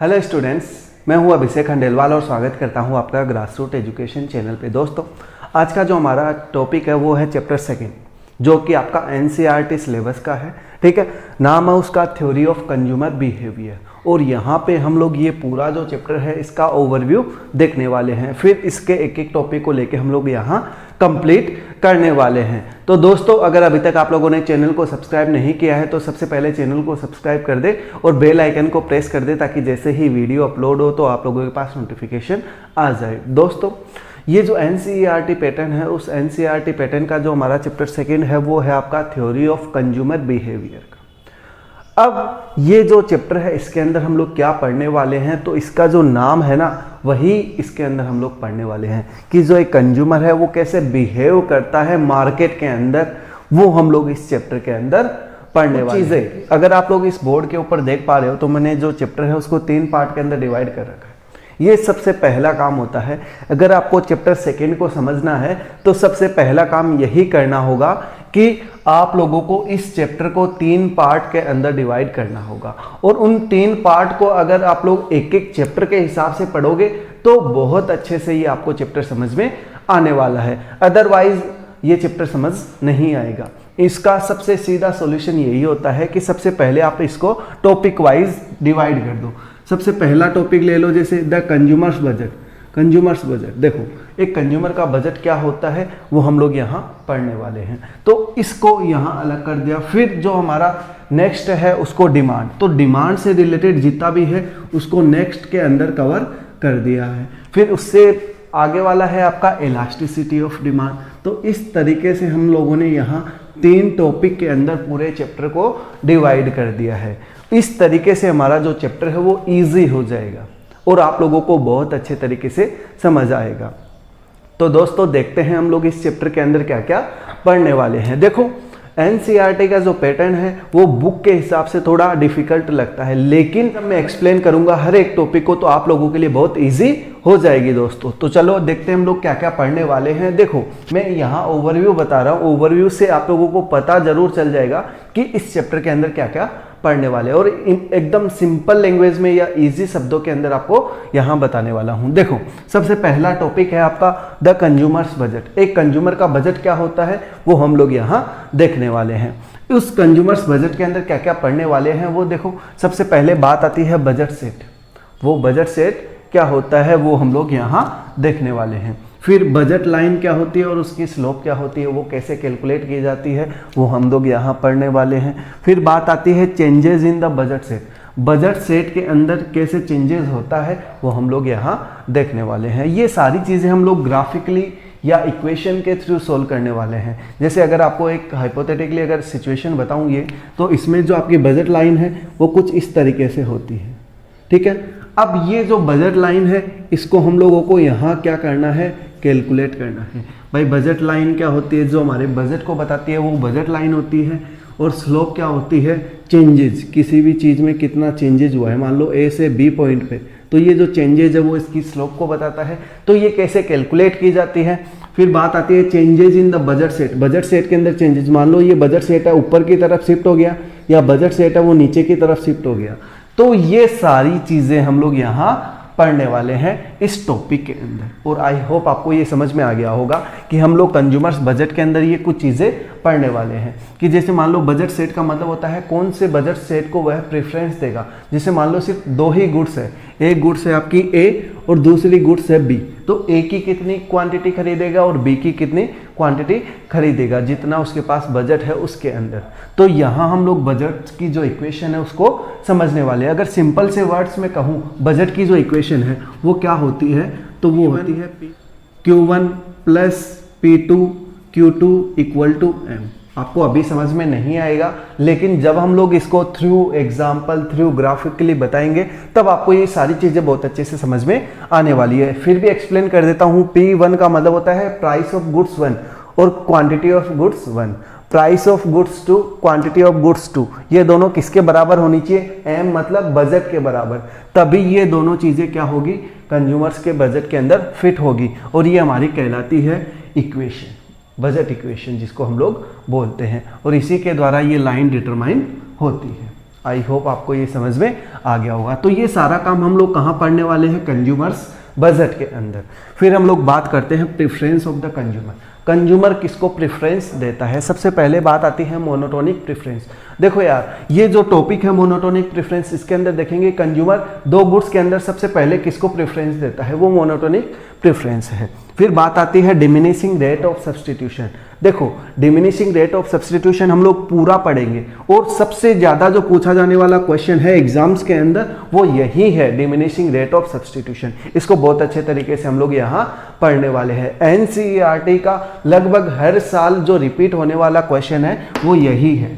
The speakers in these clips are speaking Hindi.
हेलो स्टूडेंट्स, मैं हूं अभिषेक खंडेलवाल और स्वागत करता हूं आपका ग्रासरूट एजुकेशन चैनल पे। दोस्तों, आज का जो हमारा टॉपिक है वो है चैप्टर सेकेंड, जो कि आपका एनसीईआरटी सिलेबस का है। ठीक है, नाम है उसका थ्योरी ऑफ कंज्यूमर बिहेवियर। और यहाँ पे हम लोग ये पूरा जो चैप्टर है इसका ओवरव्यू देखने वाले हैं, फिर इसके एक एक टॉपिक को लेके हम लोग यहाँ कंप्लीट करने वाले हैं। तो दोस्तों, अगर अभी तक आप लोगों ने चैनल को सब्सक्राइब नहीं किया है तो सबसे पहले चैनल को सब्सक्राइब कर दे और बेल आइकन को प्रेस कर दे, ताकि जैसे ही वीडियो अपलोड हो तो आप लोगों के पास नोटिफिकेशन आ जाए। दोस्तों, ये जो एनसीईआरटी पैटर्न है, उस एनसीईआरटी पैटर्न का जो हमारा चैप्टर सेकेंड है वो है आपका थ्योरी ऑफ कंज्यूमर बिहेवियर का। अब ये जो चैप्टर है इसके अंदर हम लोग क्या पढ़ने वाले हैं, तो इसका जो नाम है ना वही इसके अंदर हम लोग पढ़ने वाले हैं कि जो एक कंज्यूमर है वो कैसे बिहेव करता है मार्केट के अंदर, वो हम लोग इस चैप्टर के अंदर पढ़ने वाले चीज़ें। अगर आप लोग इस बोर्ड के ऊपर देख पा रहे हो तो मैंने जो चैप्टर है उसको 3 पार्ट के अंदर डिवाइड कर रखा है। ये सबसे पहला काम होता है। अगर आपको चैप्टर सेकेंड को समझना है तो सबसे पहला काम यही करना होगा कि आप लोगों को इस चैप्टर को 3 पार्ट के अंदर डिवाइड करना होगा। और उन 3 पार्ट को अगर आप लोग एक एक चैप्टर के हिसाब से पढ़ोगे तो बहुत अच्छे से ये आपको चैप्टर समझ में आने वाला है, अदरवाइज ये चैप्टर समझ नहीं आएगा। इसका सबसे सीधा सॉल्यूशन यही होता है कि सबसे पहले आप इसको टॉपिक वाइज डिवाइड कर दो। सबसे पहला टॉपिक ले लो, जैसे the consumers budget. Consumers budget, देखो एक कंज्यूमर का बजट क्या होता है वो हम लोग यहाँ पढ़ने वाले हैं, तो इसको यहाँ अलग कर दिया। फिर जो हमारा नेक्स्ट है उसको डिमांड, तो डिमांड से रिलेटेड जितना भी है उसको नेक्स्ट के अंदर कवर कर दिया है। फिर उससे आगे वाला है आपका इलास्टिसिटी ऑफ डिमांड। तो इस तरीके से हम लोगों ने यहाँ 3 टॉपिक के अंदर पूरे चैप्टर को डिवाइड कर दिया है। इस तरीके से हमारा जो चैप्टर है वो इजी हो जाएगा और आप लोगों को बहुत अच्छे तरीके से समझ आएगा। तो दोस्तों, देखते हैं हम लोग इस चैप्टर के अंदर क्या क्या पढ़ने वाले हैं। देखो, एनसीईआरटी का जो पैटर्न है वो बुक के हिसाब से थोड़ा डिफिकल्ट लगता है, लेकिन जब मैं एक्सप्लेन करूंगा हर एक टॉपिक को तो आप लोगों के लिए बहुत इजी हो जाएगी दोस्तों। तो चलो देखते हैं हम लोग क्या क्या पढ़ने वाले हैं। देखो, मैं यहाँ ओवरव्यू बता रहा हूँ, ओवरव्यू से आप लोगों को पता जरूर चल जाएगा कि इस चैप्टर के अंदर क्या क्या पढ़ने वाले हैं, और एकदम सिंपल लैंग्वेज में या इजी शब्दों के अंदर आपको यहाँ बताने वाला हूँ। देखो, सबसे पहला टॉपिक है आपका द कंज्यूमर्स बजट। एक कंज्यूमर का बजट क्या होता है वो हम लोग यहाँ देखने वाले हैं। उस कंज्यूमर्स बजट के अंदर क्या क्या पढ़ने वाले हैं वो देखो। सबसे पहले बात आती है बजट सेट। वो बजट सेट क्या होता है वो हम लोग यहाँ देखने वाले हैं। फिर बजट लाइन क्या होती है और उसकी स्लोप क्या होती है, वो कैसे कैलकुलेट की जाती है, वो हम लोग यहाँ पढ़ने वाले हैं। फिर बात आती है changes in the budget set. Budget set के अंदर कैसे चेंजेस होता है वो हम लोग यहाँ देखने वाले हैं। ये सारी चीज़ें हम लोग ग्राफिकली या इक्वेशन के थ्रू सोल्व करने वाले हैं। जैसे अगर आपको एक हाइपोथेटिकली अगर सिचुएशन बताऊँ ये, तो इसमें जो आपकी बजट लाइन है वो कुछ इस तरीके से होती है। ठीक है, अब ये जो बजट लाइन है इसको हम लोगों को यहाँ क्या करना है, कैलकुलेट करना है। भाई बजट लाइन क्या होती है, जो हमारे बजट को बताती है वो बजट लाइन होती है। और स्लोप क्या होती है, चेंजेस, किसी भी चीज़ में कितना चेंजेस हुआ है, मान लो ए से बी पॉइंट पे, तो ये जो चेंजेस है वो इसकी स्लोप को बताता है। तो ये कैसे कैलकुलेट की जाती है। फिर बात आती है changes in the budget set. Budget set के अंदर चेंजेस, मान लो ये बजट सेट है ऊपर की तरफ शिफ्ट हो गया या बजट सेट है वो नीचे की तरफ शिफ्ट हो गया। तो ये सारी चीज़ें हम लोग यहाँ पढ़ने वाले हैं इस टॉपिक के अंदर। और आई होप आपको ये समझ में आ गया होगा कि हम लोग कंज्यूमर्स बजट के अंदर ये कुछ चीज़ें पढ़ने वाले हैं। कि जैसे मान लो बजट सेट का मतलब होता है कौन से बजट सेट को वह प्रेफरेंस देगा। जैसे मान लो सिर्फ 2 ही गुड्स है, एक गुड्स है आपकी ए और दूसरी गुड्स है बी, तो ए की कितनी क्वांटिटी खरीदेगा और बी की कितनी क्वांटिटी खरीदेगा, जितना उसके पास बजट है उसके अंदर। तो यहाँ हम लोग बजट की जो इक्वेशन है उसको समझने वाले हैं। अगर सिंपल से वर्ड्स में कहूँ, बजट की जो इक्वेशन है वो क्या होती है, तो वो होती है Q1 plus P2 Q2 equal to M। आपको अभी समझ में नहीं आएगा, लेकिन जब हम लोग इसको थ्रू एग्जाम्पल, थ्रू ग्राफिकली बताएंगे तब आपको ये सारी चीज़ें बहुत अच्छे से समझ में आने वाली है। फिर भी एक्सप्लेन कर देता हूँ। P1 का मतलब होता है प्राइस ऑफ गुड्स 1 और quantity of goods 1। Price of goods 2, quantity of goods 2, ये दोनों किसके बराबर होनी चाहिए, M मतलब बजट के बराबर। तभी ये दोनों चीज़ें क्या होगी, कंज्यूमर्स के बजट के अंदर फिट होगी। और ये हमारी कहलाती है इक्वेशन, बजट इक्वेशन जिसको हम लोग बोलते हैं। और इसी के द्वारा ये लाइन डिटरमाइन होती है। आई होप आपको ये समझ में आ गया होगा। तो ये सारा काम हम लोग कहाँ पढ़ने वाले हैं, कंज्यूमर्स बजट के अंदर। फिर हम लोग बात करते हैं preference of the consumer. Consumer किसको प्रेफरेंस देता है। सबसे पहले बात आती है मोनोटोनिक प्रेफरेंस। देखो यार, ये जो टॉपिक है मोनोटोनिक प्रेफरेंस, इसके अंदर देखेंगे कंज्यूमर दो गुड्स के अंदर सबसे पहले किसको प्रेफरेंस देता है, वो मोनोटोनिक प्रेफरेंस है। फिर बात आती है डिमिनिशिंग रेट ऑफ सब्सटीट्यूशन। देखो डिमिनिशिंग रेट ऑफ सब्सटीट्यूशन हम लोग पूरा पढ़ेंगे और सबसे ज़्यादा जो पूछा जाने वाला क्वेश्चन है एग्जाम्स के अंदर वो यही है, डिमिनिशिंग रेट ऑफ सब्सटीट्यूशन। इसको बहुत अच्छे तरीके से हम लोग यहाँ पढ़ने वाले हैं। एनसीईआरटी का लगभग हर साल जो रिपीट होने वाला क्वेश्चन है वो यही है,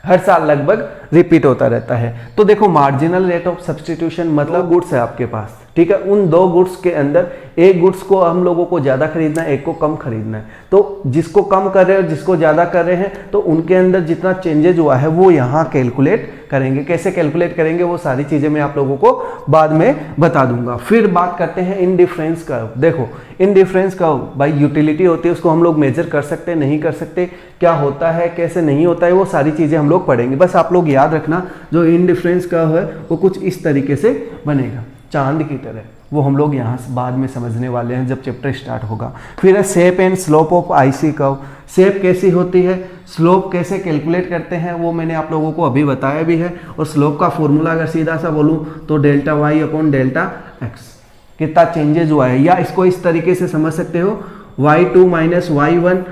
हर साल लगभग रिपीट होता रहता है। तो देखो मार्जिनल रेट ऑफ सब्सटीट्यूशन मतलब गुड्स है आपके पास, ठीक है, उन दो गुड्स के अंदर एक गुड्स को हम लोगों को ज़्यादा खरीदना है, एक को कम खरीदना है। तो जिसको कम कर रहे हैं और जिसको ज़्यादा कर रहे हैं तो उनके अंदर जितना चेंजेज हुआ है वो यहाँ कैलकुलेट करेंगे। कैसे कैलकुलेट करेंगे वो सारी चीज़ें मैं आप लोगों को बाद में बता दूंगा। फिर बात करते हैं इनडिफरेंस कर्व। देखो इनडिफरेंस कर्व भाई यूटिलिटी होती है, उसको हम लोग मेजर कर सकते हैं नहीं कर सकते, क्या होता है कैसे नहीं होता है, वो सारी चीज़ें हम लोग पढ़ेंगे। बस आप लोग याद रखना जो इनडिफरेंस कर्व है वो कुछ इस तरीके से बनेगा, चांद की तरह। वो हम लोग यहाँ बाद में समझने वाले हैं जब चैप्टर स्टार्ट होगा। फिर है shape and slope of IC curve. Shape कैसी होती है, स्लोप कैसे कैलकुलेट करते हैं वो मैंने आप लोगों को अभी बताया भी है। और स्लोप का फॉर्मूला अगर सीधा सा बोलूँ तो delta Y upon delta X, कितना चेंजेज हुआ है। या इसको इस तरीके से समझ सकते हो y2 minus y1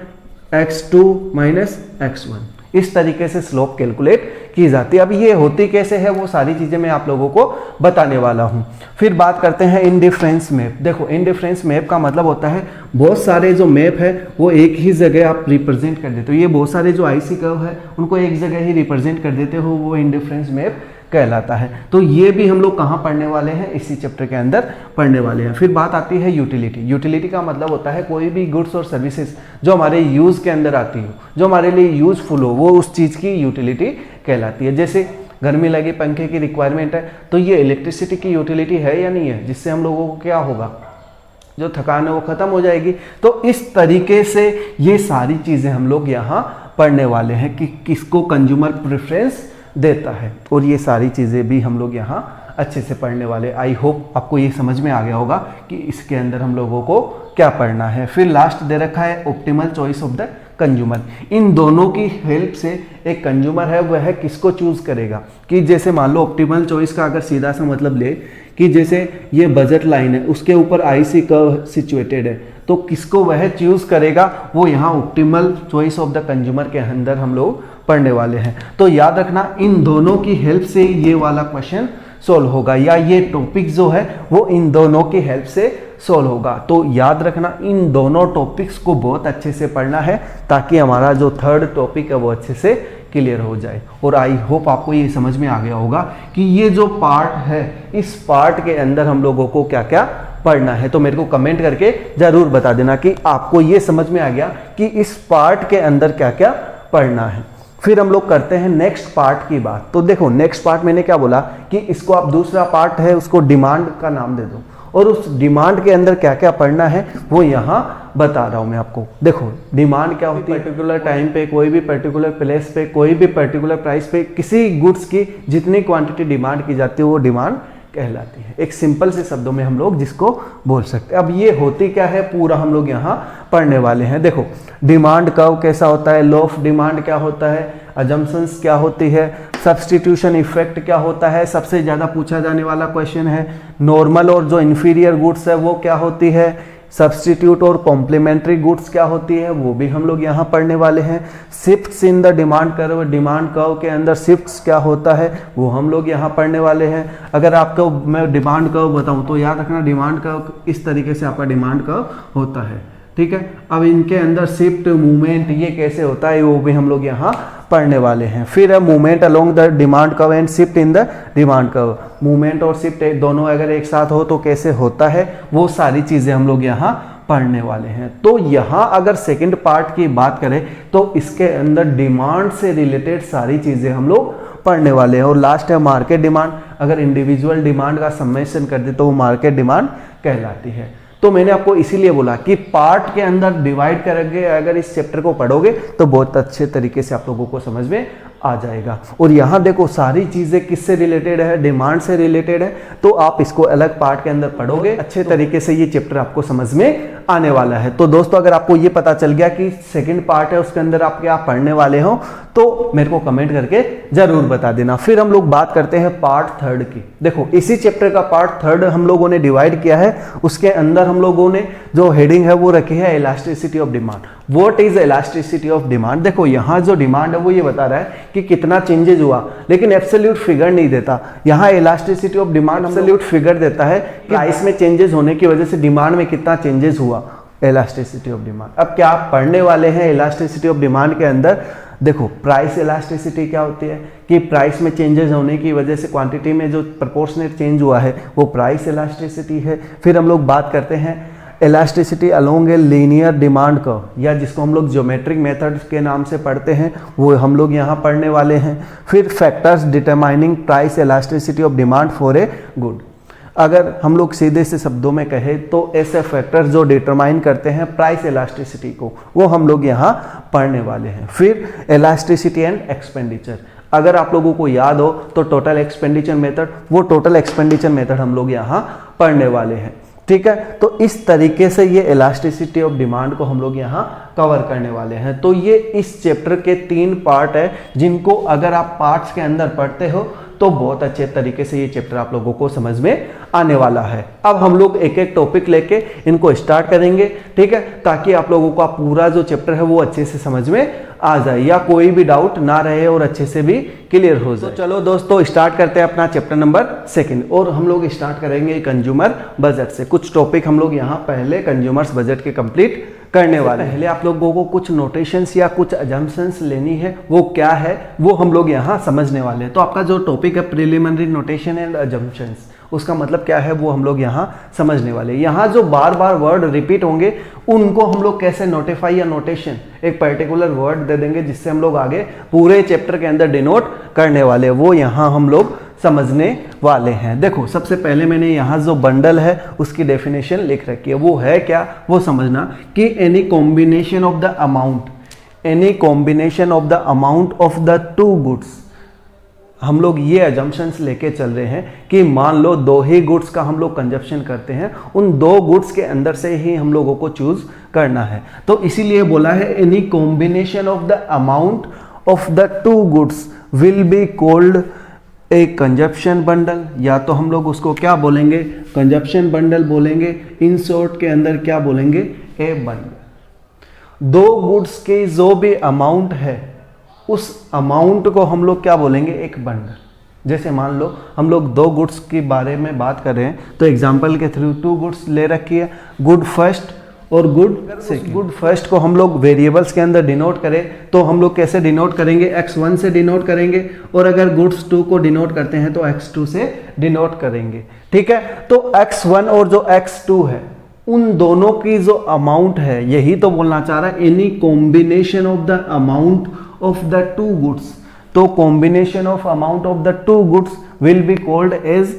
x2 minus x1, इस तरीके से स्लोप कैलकुलेट की जाती है। अब ये होती कैसे है वो सारी चीज़ें मैं आप लोगों को बताने वाला हूँ। फिर बात करते हैं इनडिफरेंस मैप। देखो इनडिफरेंस मैप का मतलब होता है बहुत सारे जो मैप है वो एक ही जगह आप रिप्रेजेंट कर देते हो। ये बहुत सारे जो आईसी कर्व है उनको एक जगह ही रिप्रेजेंट कर देते हो, वो इनडिफरेंस मैप कहलाता है। तो ये भी हम लोग कहाँ पढ़ने वाले हैं, इसी चैप्टर के अंदर पढ़ने वाले हैं। फिर बात आती है यूटिलिटी। यूटिलिटी का मतलब होता है कोई भी गुड्स और सर्विसेज जो हमारे यूज़ के अंदर आती हो, जो हमारे लिए यूजफुल हो, वो उस चीज़ की यूटिलिटी कहलाती है। जैसे घर में लगे पंखे की रिक्वायरमेंट है तो ये इलेक्ट्रिसिटी की यूटिलिटी है या नहीं है, जिससे हम लोगों को क्या होगा, जो थकान है वो खत्म हो जाएगी। तो इस तरीके से ये सारी चीज़ें हम लोग यहाँ पढ़ने वाले हैं कि किसको कंज्यूमर प्रेफरेंस देता है, और ये सारी चीज़ें भी हम लोग यहाँ अच्छे से पढ़ने वाले। आई होप आपको ये समझ में आ गया होगा कि इसके अंदर हम लोगों को क्या पढ़ना है। फिर लास्ट दे रखा है optimal choice of the consumer. इन दोनों की हेल्प से एक कंज्यूमर है वह किसको चूज करेगा, कि जैसे मान लो ऑप्टिमल चॉइस का अगर सीधा सा मतलब ले कि जैसे ये बजट लाइन है उसके ऊपर आईसी कर्व सिचुएटेड है, तो किसको वह चूज करेगा, वो यहाँ optimal choice of the consumer के अंदर हम लोग पढ़ने वाले हैं। तो याद रखना इन दोनों की हेल्प से ये वाला क्वेश्चन सोल्व होगा, या ये टॉपिक जो है वो इन दोनों की हेल्प से सोल्व होगा। तो याद रखना इन दोनों टॉपिक्स को बहुत अच्छे से पढ़ना है ताकि हमारा जो थर्ड टॉपिक है वो अच्छे से क्लियर हो जाए। और आई होप आपको ये समझ में आ गया होगा कि ये जो पार्ट है इस पार्ट के अंदर हम लोगों को क्या क्या पढ़ना है। तो मेरे को कमेंट करके जरूर बता देना कि आपको ये समझ में आ गया कि इस पार्ट के अंदर क्या क्या पढ़ना है। फिर हम लोग करते हैं नेक्स्ट पार्ट की बात। तो देखो नेक्स्ट पार्ट मैंने क्या बोला कि इसको आप दूसरा पार्ट है उसको डिमांड का नाम दे दो, और उस डिमांड के अंदर क्या क्या पढ़ना है वो यहाँ बता रहा हूँ मैं आपको। देखो डिमांड क्या होती है, पर्टिकुलर टाइम पे, कोई भी पर्टिकुलर प्लेस पे, कोई भी पर्टिकुलर प्राइस पे किसी गुड्स की जितनी क्वांटिटी डिमांड की जाती है वो डिमांड कहलाती है। एक सिंपल से शब्दों में हम लोग जिसको बोल सकते हैं। अब ये होती क्या है पूरा हम लोग यहाँ पढ़ने वाले हैं। देखो डिमांड कर्व कैसा होता है, लो ऑफ डिमांड क्या होता है, अजम्पशंस क्या होती है, सब्स्टिट्यूशन इफेक्ट क्या होता है, सबसे ज़्यादा पूछा जाने वाला क्वेश्चन है। नॉर्मल और जो इन्फीरियर गुड्स है वो क्या होती है, सब्स्टिट्यूट और कॉम्प्लीमेंट्री गुड्स क्या होती है वो भी हम लोग यहाँ पढ़ने वाले हैं। Shifts in the demand curve, demand curve के अंदर शिफ्ट्स क्या होता है वो हम लोग यहाँ पढ़ने वाले हैं। अगर आपको मैं डिमांड कर्व बताऊँ तो याद रखना डिमांड कर्व इस तरीके से आपका डिमांड कर्व होता है, ठीक है। अब इनके अंदर शिफ्ट मूवमेंट ये कैसे होता है वो भी हम लोग यहाँ पढ़ने वाले हैं। फिर है movement along the demand curve and shift in the demand curve. Movement और शिफ्ट दोनों अगर एक साथ हो तो कैसे होता है वो सारी चीज़ें हम लोग यहाँ पढ़ने वाले हैं। तो यहाँ अगर सेकंड पार्ट की बात करें तो इसके अंदर डिमांड से रिलेटेड सारी चीज़ें हम लोग पढ़ने वाले हैं। और लास्ट है मार्केट डिमांड। अगर इंडिविजुअल डिमांड का समेशन कर दे तो वो मार्केट डिमांड कहलाती है। तो मैंने आपको इसीलिए बोला कि पार्ट के अंदर डिवाइड करके अगर इस चैप्टर को पढ़ोगे तो बहुत अच्छे तरीके से आप लोगों को समझ में आ जाएगा। और यहाँ देखो सारी चीज़ें किससे रिलेटेड है, डिमांड से रिलेटेड है। तो आप इसको अलग पार्ट के अंदर पढ़ोगे, अच्छे तरीके से ये चैप्टर आपको समझ में आने वाला है। तो दोस्तों अगर आपको ये पता चल गया कि सेकंड पार्ट है उसके अंदर आप क्या पढ़ने वाले हो तो मेरे को कमेंट करके जरूर बता देना। फिर हम लोग बात करते हैं पार्ट थर्ड की। देखो इसी चैप्टर का पार्ट थर्ड हम लोगों ने डिवाइड किया है। उसके अंदर हम लोगों ने जो हेडिंग है वो रखी है elasticity of demand. What is elasticity of demand. देखो यहाँ जो डिमांड है वो ये बता रहा है कि कितना चेंजेस हुआ, लेकिन एब्सोल्यूट फिगर नहीं देता। यहाँ elasticity of demand absolute figure देता है, प्राइस में चेंजेस होने की वजह से डिमांड में कितना चेंजेस हुआ, इलास्टिसिटी ऑफ डिमांड। अब क्या आप पढ़ने वाले हैं इलास्टिसिटी ऑफ डिमांड के अंदर। देखो प्राइस इलास्टिसिटी क्या होती है कि प्राइस में चेंजेस होने की वजह से क्वांटिटी में जो प्रोपोर्शनेट चेंज हुआ है वो प्राइस इलास्टिसिटी है। फिर हम लोग बात करते हैं elasticity along a linear demand curve, या जिसको हम लोग ज्योमेट्रिक मेथड के नाम से पढ़ते हैं वो हम लोग यहाँ पढ़ने वाले हैं। फिर factors determining price elasticity of demand for a good. अगर हम लोग सीधे से शब्दों में कहें तो ऐसे फैक्टर्स जो डिटरमाइन करते हैं प्राइस इलास्टिसिटी को, वो हम लोग यहाँ पढ़ने वाले हैं। फिर इलास्टिसिटी एंड एक्सपेंडिचर। अगर आप लोगों को याद हो तो टोटल एक्सपेंडिचर मेथड, वो टोटल एक्सपेंडिचर मेथड हम लोग यहाँ पढ़ने वाले हैं। ठीक है, तो इस तरीके से ये इलास्टिसिटी ऑफ डिमांड को हम लोग यहाँ कवर करने वाले हैं। तो ये इस चैप्टर के 3 पार्ट है जिनको अगर आप पार्ट्स के अंदर पढ़ते हो तो बहुत अच्छे तरीके से ये चैप्टर आप लोगों को समझ में आने वाला है। अब हम लोग एक एक टॉपिक लेके इनको स्टार्ट करेंगे, ठीक है, ताकि आप लोगों का पूरा जो चैप्टर है वो अच्छे से समझ में आ जाए या कोई भी डाउट ना रहे और अच्छे से भी क्लियर हो जाए। तो चलो दोस्तों स्टार्ट करते हैं अपना चैप्टर नंबर 2 और हम लोग स्टार्ट करेंगे कंज्यूमर बजट से। कुछ टॉपिक हम लोग यहाँ पहले कंज्यूमर्स बजट के कंप्लीट करने वाले। पहले आप लोगों को कुछ नोटेशंस या कुछ अजम्पशंस लेनी है, वो क्या है वो हम लोग यहाँ समझने वाले हैं। तो आपका जो टॉपिक है प्रिलिमिनरी नोटेशन एंड अजम्पशंस, उसका मतलब क्या है वो हम लोग यहाँ समझने वाले हैं। यहाँ जो बार बार वर्ड रिपीट होंगे उनको हम लोग कैसे नोटिफाई या नोटेशन एक पर्टिकुलर वर्ड दे देंगे जिससे हम लोग आगे पूरे चैप्टर के अंदर डिनोट करने वाले हैं, वो यहाँ हम लोग समझने वाले हैं। देखो सबसे पहले मैंने यहाँ जो बंडल है उसकी डेफिनेशन लिख रखी है, वो है क्या वो समझना कि any combination of the amount, any combination of the amount of the two goods. हम लोग ये अजम्पशंस लेके चल रहे हैं कि मान लो 2 ही गुड्स का हम लोग कंजप्शन करते हैं, उन 2 गुड्स के अंदर से ही हम लोगों को चूज करना है। तो इसीलिए बोला है any combination of the amount of the two goods will be called a consumption bundle, या तो हम लोग उसको क्या बोलेंगे कंजप्शन बंडल बोलेंगे। इन शॉर्ट के अंदर क्या बोलेंगे ए बंडल। 2 गुड्स की जो भी अमाउंट है उस अमाउंट को हम लोग क्या बोलेंगे एक बंडल। जैसे मान लो हम लोग 2 गुड्स के बारे में बात कर रहे हैं तो एग्जांपल के थ्रू 2 गुड्स ले रखी है, गुड फर्स्ट और गुड सेकंड। गुड फर्स्ट को हम लोग वेरिएबल्स के अंदर डिनोट करें तो हम लोग कैसे डिनोट करेंगे x1 से डिनोट करेंगे, और अगर गुड्स 2 को डिनोट करते हैं तो x2 से डिनोट करेंगे। ठीक है, तो x1 और जो x2 है उन दोनों की जो अमाउंट है, यही तो बोलना चाह रहा है any combination of the amount of the two goods. तो combination of amount of the two goods will be called as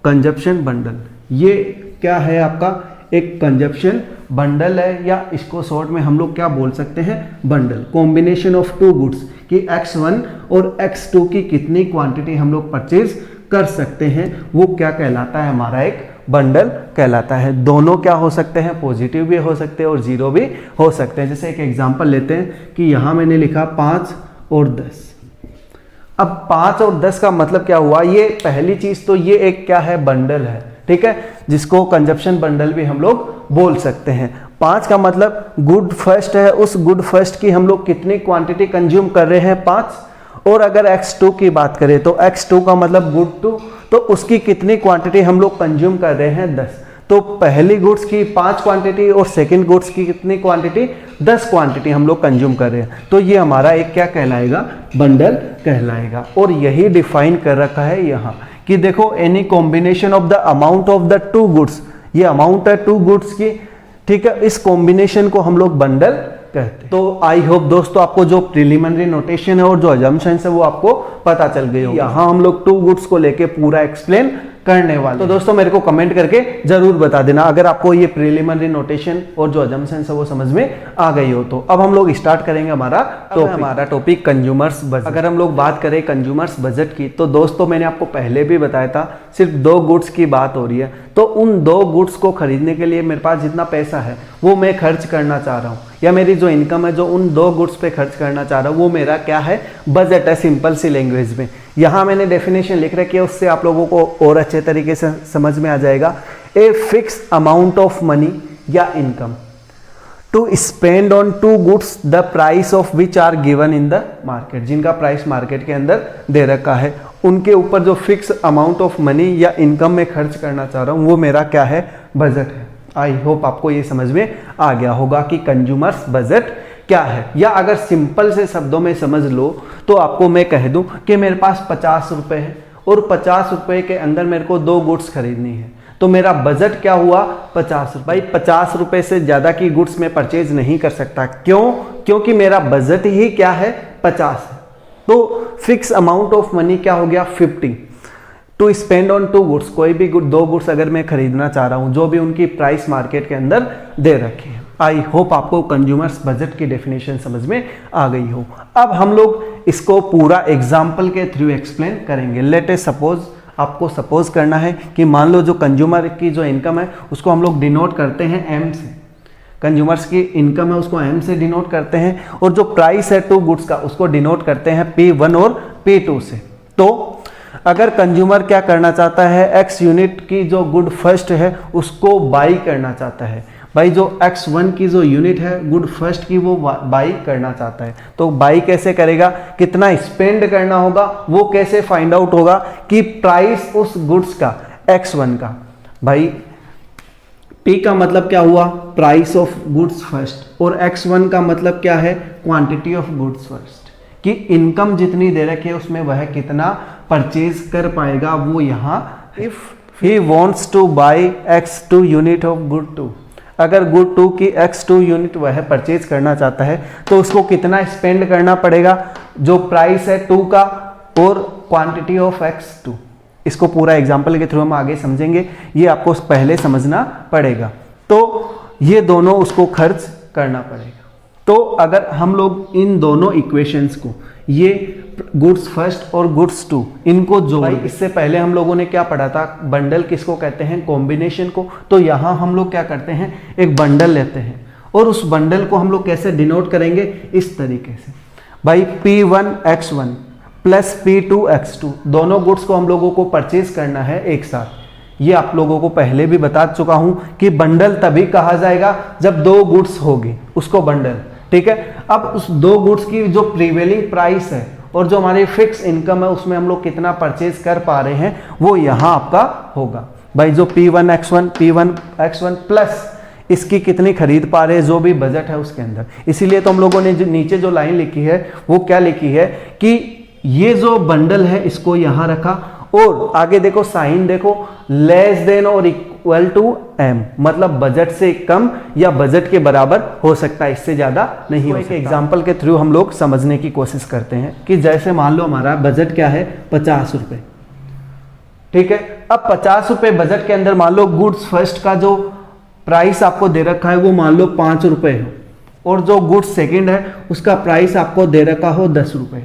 consumption bundle. ये क्या है आपका एक कंजप्शन बंडल है, या इसको शॉर्ट में हम लोग क्या बोल सकते हैं बंडल। कॉम्बिनेशन ऑफ 2 गुड्स कि x1 और x2 की कितनी क्वांटिटी हम लोग परचेज कर सकते हैं वो क्या कहलाता है हमारा एक बंडल कहलाता है। दोनों क्या हो सकते हैं पॉजिटिव भी हो सकते हैं और 0 भी हो सकते हैं। जैसे एक एग्जांपल लेते हैं कि यहाँ मैंने लिखा 5 और 10। अब 5 और 10 का मतलब क्या हुआ, ये पहली चीज तो ये एक क्या है बंडल है, ठीक है, जिसको कंजप्शन बंडल भी हम लोग बोल सकते हैं। 5 का मतलब गुड फर्स्ट है, उस गुड फर्स्ट की हम लोग कितनी क्वांटिटी कंज्यूम कर रहे हैं 5। और अगर x2 की बात करें तो x2 का मतलब गुड 2, तो उसकी कितनी क्वांटिटी हम लोग कंज्यूम कर रहे हैं 10। तो पहली गुड्स की 5 क्वांटिटी और सेकंड गुड्स की कितनी क्वांटिटी 10 क्वांटिटी हम लोग कंज्यूम कर रहे हैं। तो ये हमारा एक क्या कहलाएगा बंडल कहलाएगा। और यही डिफाइन कर रखा है यहाँ कि देखो any combination of the amount of the two goods, ये अमाउंट है 2 गुड्स की, ठीक है, इस कॉम्बिनेशन को हम लोग बंडल कहते हैं। तो आई होप दोस्तों आपको जो प्रिलिमिनरी नोटेशन है और जो अजम्पशंस है वो आपको पता चल गई होगी। यहाँ हम लोग 2 गुड्स को लेके पूरा एक्सप्लेन करने वाले। तो दोस्तों मेरे को कमेंट करके जरूर बता देना अगर आपको ये प्रिलिमिनरी नोटेशन और जो अजम्पशंस है वो समझ में आ गई हो तो। अब हम लोग स्टार्ट करेंगे हमारा टॉपिक कंज्यूमर्स बजट। अगर हम लोग बात करें कंज्यूमर्स बजट की तो दोस्तों मैंने आपको पहले भी बताया था सिर्फ 2 गुड्स की बात हो रही है। तो उन 2 गुड्स को खरीदने के लिए मेरे पास जितना पैसा है वो मैं खर्च करना चाह रहा हूँ, या मेरी जो इनकम है जो उन 2 गुड्स पे खर्च करना चाह रहा हूँ वो मेरा क्या है, बजट है सिंपल सी लैंग्वेज में। यहाँ मैंने डेफिनेशन लिख रखी है, उससे आप लोगों को और अच्छे तरीके से समझ में आ जाएगा। A fix amount of money या income to spend on 2 goods the price of which are given in the market, जिनका प्राइस मार्केट के अंदर दे रखा है उनके ऊपर जो फिक्स अमाउंट ऑफ मनी या इनकम में खर्च करना चाह रहा हूँ वो मेरा क्या है, बजट है। आई होप आपको ये समझ में आ गया होगा कि कंज्यूमर्स बजट क्या है। या अगर सिंपल से शब्दों में समझ लो तो आपको मैं कह दूं कि मेरे पास 50 रुपए है और 50 रुपए के अंदर मेरे को 2 गुड्स खरीदनी है, तो मेरा बजट क्या हुआ, 50 रुपए। भाई 50 रुपए से ज़्यादा की गुड्स मैं परचेज नहीं कर सकता, क्यों? क्योंकि मेरा बजट ही क्या है, 50 है। तो फिक्स अमाउंट ऑफ मनी क्या हो गया, 50 टू स्पेंड ऑन 2 गुड्स। कोई भी 2 गुड्स अगर मैं खरीदना चाह रहा हूं जो भी उनकी प्राइस मार्केट के अंदर दे रखी है। आई होप आपको कंज्यूमर्स बजट की डेफिनेशन समझ में आ गई हो। अब हम लोग इसको पूरा एग्जाम्पल के थ्रू एक्सप्लेन करेंगे। लेट अस सपोज, आपको सपोज करना है कि मान लो जो कंज्यूमर की जो इनकम है उसको हम लोग डिनोट करते हैं एम से। कंज्यूमर्स की इनकम है उसको एम से डिनोट करते हैं और जो प्राइस है 2 गुड्स का उसको डिनोट करते हैं P1 और P2 से। तो अगर कंज्यूमर क्या करना चाहता है, X यूनिट की जो गुड फर्स्ट है उसको बाई करना चाहता है। भाई जो X1 की जो यूनिट है गुड फर्स्ट की वो बाई करना चाहता है, तो बाई कैसे करेगा, कितना स्पेंड करना होगा, वो कैसे फाइंड आउट होगा कि प्राइस उस गुड्स का X1 का, भाई P का मतलब क्या हुआ, प्राइस ऑफ गुड्स फर्स्ट, और X1 का मतलब क्या है, क्वांटिटी ऑफ गुड्स फर्स्ट, कि इनकम जितनी दे रखी है उसमें वह कितना परचेज कर पाएगा वो यहाँ। If he wants two by X2 unit of good 2, अगर गुड 2 की X2 यूनिट वह परचेज करना चाहता है तो उसको कितना स्पेंड करना पड़ेगा, जो प्राइस है 2 का और क्वांटिटी ऑफ X2। इसको पूरा एग्जाम्पल के थ्रू हम आगे समझेंगे, ये आपको पहले समझना पड़ेगा। तो ये दोनों उसको खर्च करना पड़ेगा। तो अगर हम लोग इन दोनों इक्वेशंस को, ये गुड्स फर्स्ट और गुड्स 2, इनको जोड़, इससे पहले हम लोगों ने क्या पढ़ा था, बंडल किसको कहते हैं, कॉम्बिनेशन को। तो यहाँ हम लोग क्या करते हैं, एक बंडल लेते हैं और उस बंडल को हम लोग कैसे डिनोट करेंगे, इस तरीके से। भाई P1 X1 plus P2 X2, दोनों गुड्स को हम लोगों को परचेज करना है एक साथ। ये आप लोगों को पहले भी बता चुका हूं कि बंडल तभी कहा जाएगा जब 2 गुड्स होगी, उसको बंडल, ठीक है। अब उस 2 गुड्स की जो प्रीवेलिंग प्राइस है और जो हमारी फिक्स इनकम है उसमें हम लोग कितना परचेज कर पा रहे हैं वो यहाँ आपका होगा। भाई जो P1 X1 प्लस इसकी कितनी खरीद पा रहे हैं, जो भी बजट है उसके अंदर। इसीलिए तो हम लोगों ने जो नीचे जो लाइन लिखी है वो क्या लिखी है कि ये जो बंडल है इसको यहां रखा और आगे देखो साइन देखो, लेस देन और इक्वल टू M, मतलब बजट से कम या बजट के बराबर हो सकता है, इससे ज्यादा नहीं हो सकता। एग्जांपल के थ्रू हम लोग समझने की कोशिश करते हैं कि जैसे मान लो हमारा बजट क्या है, 50 रुपए, ठीक है। अब 50 रुपए बजट के अंदर मान लो गुड्स फर्स्ट का जो प्राइस आपको दे रखा है वो मान लो 5 रुपए हो और जो गुड्स सेकंड है उसका प्राइस आपको दे रखा हो 10 रुपए।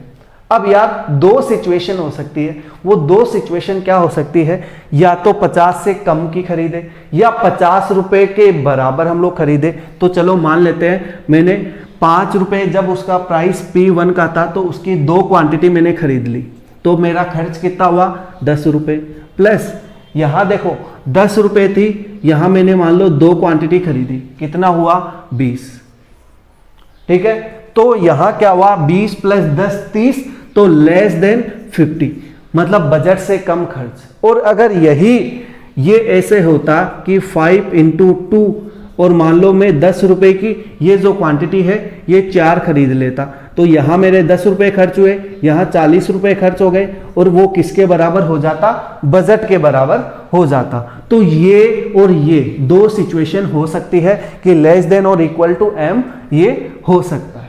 अब यार 2 सिचुएशन हो सकती है, वो 2 सिचुएशन क्या हो सकती है, या तो 50 से कम की खरीदे या 50 रुपए के बराबर हम लोग खरीदे। तो चलो मान लेते हैं मैंने 5 रुपए जब उसका प्राइस P1 का था तो उसकी 2 क्वांटिटी मैंने खरीद ली, तो मेरा खर्च कितना हुआ, 10 रुपए। प्लस यहां देखो 10 रुपए थी, यहां मैंने मान लो 2 क्वांटिटी खरीदी, कितना हुआ, 20, ठीक है। तो यहां क्या हुआ, 20 प्लस 10 30, तो लेस देन 50, मतलब बजट से कम खर्च। और अगर ये ऐसे होता कि 5 × 2 और मान लो मैं 10 रुपए की ये जो क्वांटिटी है ये 4 खरीद लेता, तो यहां मेरे 10 रुपए खर्च हुए, यहां 40 रुपए खर्च हो गए और वो किसके बराबर हो जाता, बजट के बराबर हो जाता। तो ये और ये 2 सिचुएशन हो सकती है कि लेस देन और इक्वल टू M ये हो सकता है।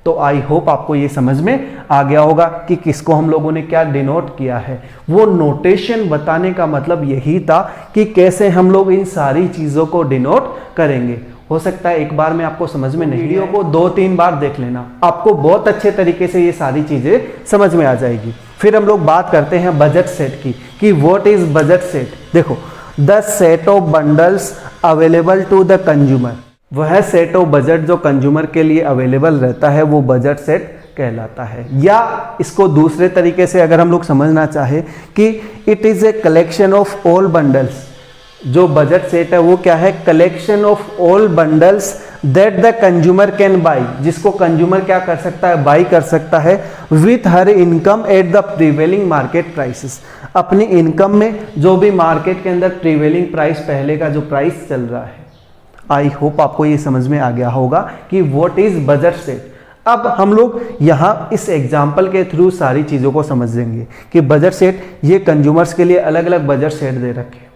तो आई होप आपको ये समझ में आ गया होगा कि किसको हम लोगों ने क्या डिनोट किया है। वो नोटेशन बताने का मतलब यही था कि कैसे हम लोग इन सारी चीज़ों को डिनोट करेंगे। हो सकता है एक बार में आपको समझ में नहीं, वीडियो को 2-3 बार देख लेना, आपको बहुत अच्छे तरीके से ये सारी चीज़ें समझ में आ जाएगी। फिर हम लोग बात करते हैं बजट सेट की कि व्हाट इज बजट सेट। देखो, the set of bundles available to the consumer, वह सेट ऑफ बजट जो कंज्यूमर के लिए अवेलेबल रहता है वो बजट सेट कहलाता है। या इसको दूसरे तरीके से अगर हम लोग समझना चाहे कि it is a collection of all bundles, जो बजट सेट है वो क्या है, collection of all bundles that the consumer can buy, जिसको कंज्यूमर क्या कर सकता है, बाई कर सकता है with her income at the prevailing market prices, अपनी इनकम में जो भी मार्केट के अंदर प्रीवेलिंग प्राइस, पहले का जो प्राइस चल रहा है। आई होप आपको ये समझ में आ गया होगा कि व्हाट इज बजट सेट। अब हम लोग यहाँ इस एग्जाम्पल के थ्रू सारी चीज़ों को समझेंगे कि बजट सेट, ये कंज्यूमर्स के लिए अलग अलग बजट सेट दे रखे हैं,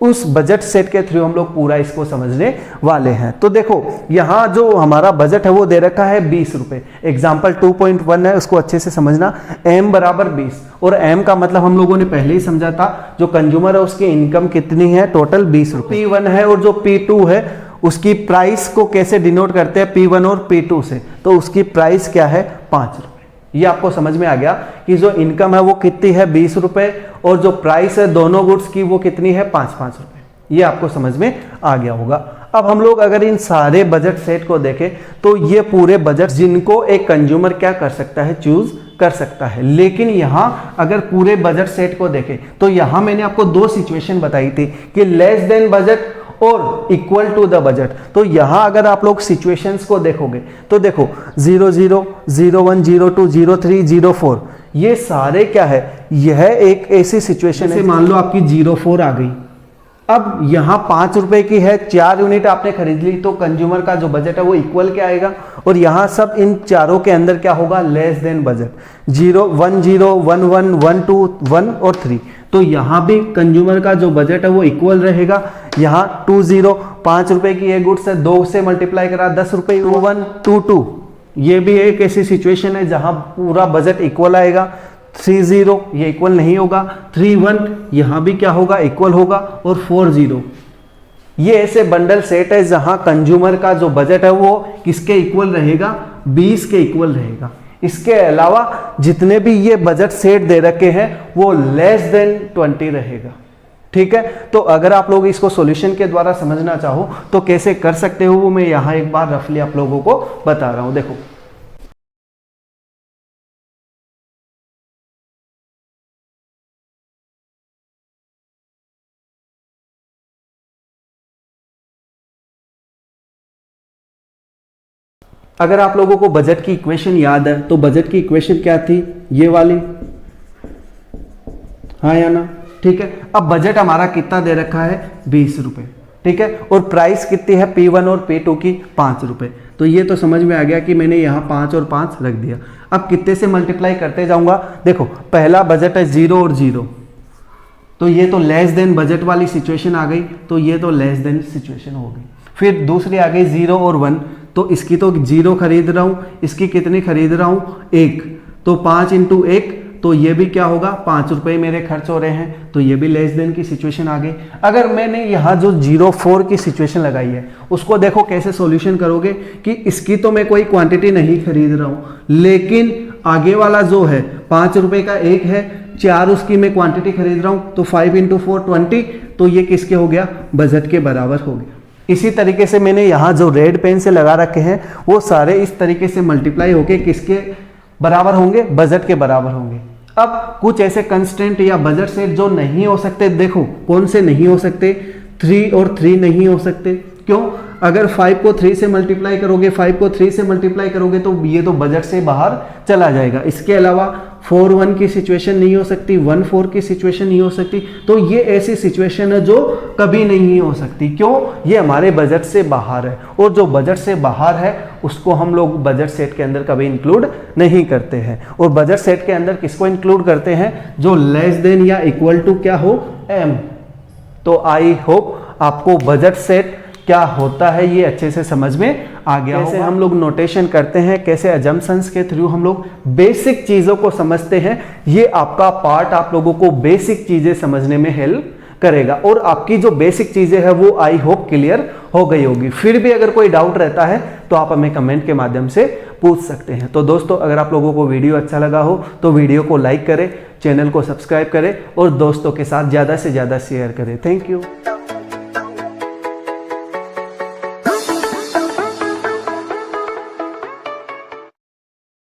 उस बजट सेट के थ्रू हम लोग पूरा इसको समझने वाले हैं। तो देखो, यहाँ जो हमारा बजट है वो दे रखा है 20 रुपये। एग्जाम्पल 2.1 है, उसको अच्छे से समझना। m बराबर 20, और m का मतलब हम लोगों ने पहले ही समझा था, जो कंज्यूमर है उसकी इनकम कितनी है, टोटल 20 रुपये। P1 है और जो P2 है उसकी प्राइस को कैसे डिनोट करते हैं, P1 और P2 से, तो उसकी प्राइस क्या है, 5 रुपये। ये आपको समझ में आ गया कि जो इनकम है वो कितनी है, 20 रुपये, और जो प्राइस है दोनों गुड्स की वो कितनी है, 5-5 रुपये। ये आपको समझ में आ गया होगा। अब हम लोग अगर इन सारे बजट सेट को देखें तो ये पूरे बजट जिनको एक कंज्यूमर क्या कर सकता है, चूज कर सकता है। लेकिन यहाँ अगर पूरे बजट सेट को देखें तो यहाँ मैंने आपको 2 सिचुएशन बताई थी कि लेस देन बजट और इक्वल टू द बजट। तो यहाँ अगर आप लोग सिचुएशंस को देखोगे तो देखो 00, 01, 02, 03, 04, ये सारे क्या है, यह एक ऐसी सिचुएशन है, मान लो आपकी 04 आ गई। अब यहाँ 5 रुपए की है, 4 यूनिट आपने खरीद ली, तो कंज्यूमर का जो बजट है वो इक्वल क्या आएगा, और यहाँ सब इन चारों के अंदर क्या होगा, लेस देन बजट। 0, 1, 0, 1, 1, 1, 2, 1 और 3, तो यहाँ भी कंज्यूमर का जो बजट है वो इक्वल रहेगा। यहाँ 2, 0, 5 रुपए की ये गुड्स है, 2 से मल्टीप्लाई करा 10 रुपए, 2, 1, 2, 2, ये भी एक ऐसी सिचुएशन है जहाँ पूरा बजट इक्वल आएगा। 3, 0 ये इक्वल नहीं होगा, 3, 1 यहाँ भी क्या होगा, इक्वल होगा, और 4, 0 ये ऐसे बंडल सेट है जहां कंज्यूमर का जो बजट है वो किसके इक्वल रहेगा, 20 के इक्वल रहेगा। इसके अलावा जितने भी ये बजट सेट दे रखे हैं वो लेस देन 20 रहेगा। ठीक है, तो अगर आप लोग इसको सॉल्यूशन के द्वारा समझना चाहो तो कैसे कर सकते हो, वो मैं यहाँ एक बार रफली आप लोगों को बता रहा हूं। देखो, अगर आप लोगों को बजट की इक्वेशन याद है तो बजट की इक्वेशन क्या थी, ये वाली, हाँ या ना। ठीक है, अब बजट हमारा कितना दे रखा है, 20 रुपए। ठीक है, और प्राइस कितनी है, P1 और P2 की 5 रुपए। तो ये तो समझ में आ गया कि मैंने यहाँ 5 और 5 रख दिया। अब कितने से मल्टीप्लाई करते जाऊंगा, देखो पहला बजट है 0 और 0, तो ये तो लेस देन बजट वाली सिचुएशन आ गई, तो ये तो लेस देन सिचुएशन हो गई। फिर दूसरी आ गई 0 और 1, तो इसकी तो 0 खरीद रहा हूं, इसकी कितनी खरीद रहा हूं, 1, तो 5 × 1, तो ये भी क्या होगा, 5 रुपए मेरे खर्च हो रहे हैं, तो ये भी लेस देन की सिचुएशन आ गई। अगर मैंने यहाँ जो 04 की सिचुएशन लगाई है उसको देखो कैसे सॉल्यूशन करोगे कि इसकी तो मैं कोई क्वांटिटी नहीं खरीद रहा हूँ, लेकिन आगे वाला जो है 5 रुपए का 1 है, 4 उसकी मैं क्वांटिटी खरीद रहा हूँ, तो 5 × 4 20, तो ये किसके हो गया, बजट के बराबर हो गया। इसी तरीके से मैंने यहाँ जो रेड पेन से लगा रखे हैं वो सारे इस तरीके से मल्टीप्लाई होके किसके बराबर होंगे, बजट के बराबर होंगे। अब कुछ ऐसे कंस्टेंट या बजट सेट जो नहीं हो सकते, देखो कौन से नहीं हो सकते, 3 और 3 नहीं हो सकते। क्यों, अगर 5 को 3 से मल्टीप्लाई करोगे, 5 को 3 से मल्टीप्लाई करोगे तो ये तो बजट से बाहर चला जाएगा। इसके अलावा 4, 1 की सिचुएशन नहीं हो सकती, 1, 4 की सिचुएशन नहीं हो सकती, तो ये ऐसी सिचुएशन है जो कभी नहीं हो सकती। क्यों, ये हमारे बजट से बाहर है, और जो बजट से बाहर है उसको हम लोग बजट सेट के अंदर कभी इंक्लूड नहीं करते हैं। और बजट सेट के अंदर किसको इंक्लूड करते हैं, जो लेस देन या इक्वल टू क्या हो, m। तो आई होप आपको बजट सेट क्या होता है ये अच्छे से समझ में आ गया। कैसे हम लोग नोटेशन करते हैं, कैसे अजम्पशंस के थ्रू हम लोग बेसिक चीज़ों को समझते हैं, ये आपका पार्ट आप लोगों को बेसिक चीज़ें समझने में हेल्प करेगा। और आपकी जो बेसिक चीज़ें हैं वो आई होप क्लियर हो गई होगी। फिर भी अगर कोई डाउट रहता है तो आप हमें कमेंट के माध्यम से पूछ सकते हैं। तो दोस्तों, अगर आप लोगों को वीडियो अच्छा लगा हो तो वीडियो को लाइक करें, चैनल को सब्सक्राइब करें और दोस्तों के साथ ज़्यादा से ज़्यादा शेयर करें। Thank you.